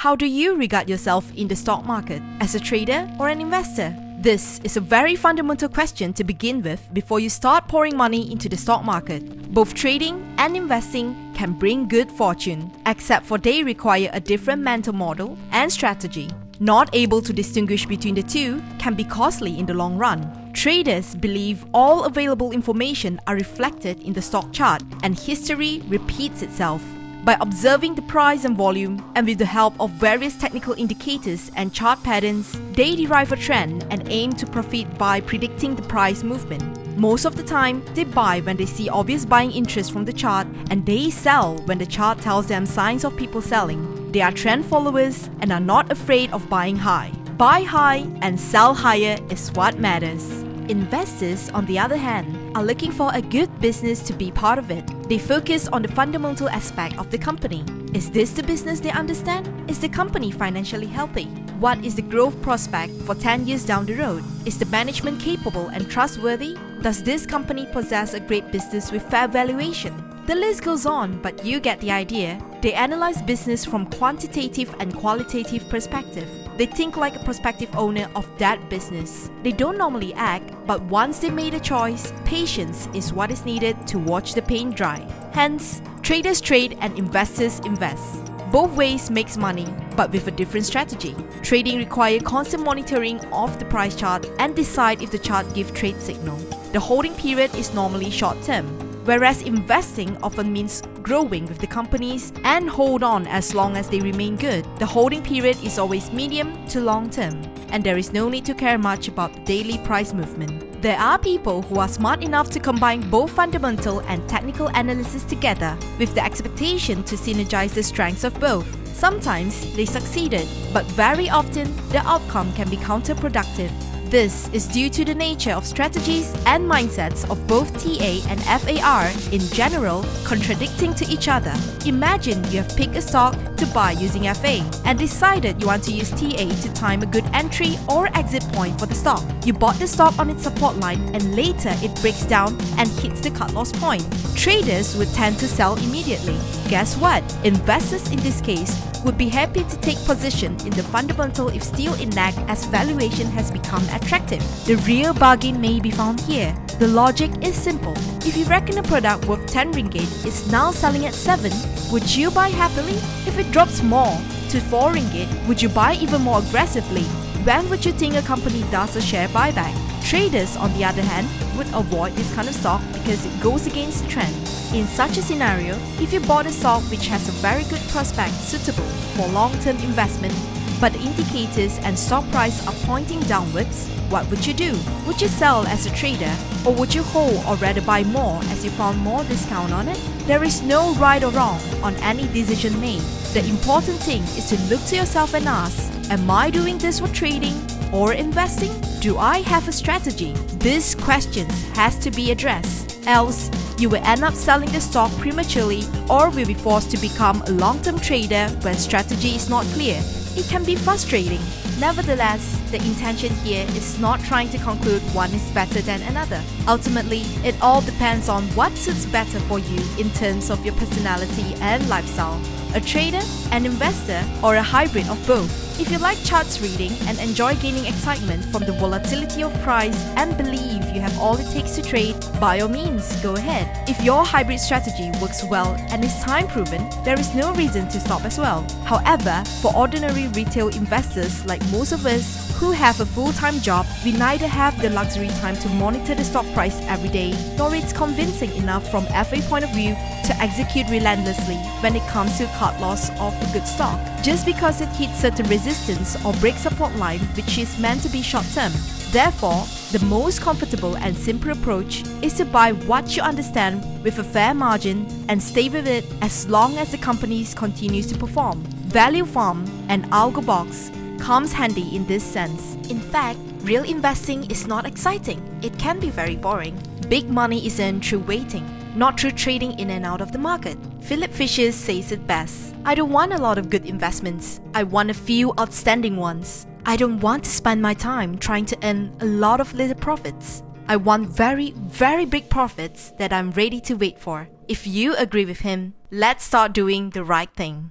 How do you regard yourself in the stock market? As a trader or an investor? This is a very fundamental question to begin with before you start pouring money into the stock market. Both trading and investing can bring good fortune, except for they require a different mental model and strategy. Not able to distinguish between the two can be costly in the long run. Traders believe all available information are reflected in the stock chart and history repeats itself. By observing the price and volume, and with the help of various technical indicators and chart patterns, they derive a trend and aim to profit by predicting the price movement. Most of the time, they buy when they see obvious buying interest from the chart, and they sell when the chart tells them signs of people selling. They are trend followers and are not afraid of buying high. Buy high and sell higher is what matters. Investors, on the other hand, are looking for a good business to be part of it. They focus on the fundamental aspect of the company. Is this the business they understand? Is the company financially healthy? What is the growth prospect for 10 years down the road? Is the management capable and trustworthy? Does this company possess a great business with fair valuation? The list goes on, but you get the idea. They analyze business from quantitative and qualitative perspective. They think like a prospective owner of that business. They don't normally act, but once they made a choice, patience is what is needed to watch the paint dry. Hence, traders trade and investors invest. Both ways makes money, but with a different strategy. Trading requires constant monitoring of the price chart and decide if the chart gives trade signal. The holding period is normally short-term, whereas investing often means growing with the companies and hold on as long as they remain good. The holding period is always medium to long term, and there is no need to care much about the daily price movement. There are people who are smart enough to combine both fundamental and technical analysis together with the expectation to synergize the strengths of both. Sometimes they succeeded, but very often the outcome can be counterproductive. This is due to the nature of strategies and mindsets of both TA and FAR in general contradicting to each other. Imagine you have picked a stock to buy using FA and decided you want to use TA to time a good entry or exit point for the stock. You bought the stock on its support line and later it breaks down and hits the cut loss point. Traders would tend to sell immediately. Guess what? Investors in this case would be happy to take position in the fundamental if still intact as valuation has become attractive. The real bargain may be found here. The logic is simple. If you reckon a product worth 10 ringgit is now selling at 7, would you buy happily? If it drops more to 4 ringgit, would you buy even more aggressively? When would you think a company does a share buyback? Traders, on the other hand, would avoid this kind of stock because it goes against the trend. In such a scenario, if you bought a stock which has a very good prospect suitable for long-term investment, but the indicators and stock price are pointing downwards, what would you do? Would you sell as a trader, or would you hold or rather buy more as you found more discount on it? There is no right or wrong on any decision made. The important thing is to look to yourself and ask, am I doing this for trading or investing? Do I have a strategy? These questions has to be addressed, else you will end up selling the stock prematurely or will be forced to become a long-term trader when strategy is not clear. It can be frustrating. Nevertheless, the intention here is not trying to conclude one is better than another. Ultimately, it all depends on what suits better for you in terms of your personality and lifestyle. A trader, an investor, or a hybrid of both. If you like charts reading and enjoy gaining excitement from the volatility of price and believe you have all it takes to trade, by all means, go ahead. If your hybrid strategy works well and is time proven, there is no reason to stop as well. However, for ordinary retail investors like most of us who have a full-time job, we neither have the luxury time to monitor the stock price every day, nor it's convincing enough from FA point of view to execute relentlessly when it comes to cut loss of a good stock, just because it hits certain resistance or breaks support line which is meant to be short-term. Therefore, the most comfortable and simple approach is to buy what you understand with a fair margin and stay with it as long as the company continues to perform. Value Farm and AlgoBox comes handy in this sense. In fact, real investing is not exciting. It can be very boring. Big money is earned through waiting, not through trading in and out of the market. Philip Fisher says it best. I don't want a lot of good investments. I want a few outstanding ones. I don't want to spend my time trying to earn a lot of little profits. I want very, very big profits that I'm ready to wait for. If you agree with him, let's start doing the right thing.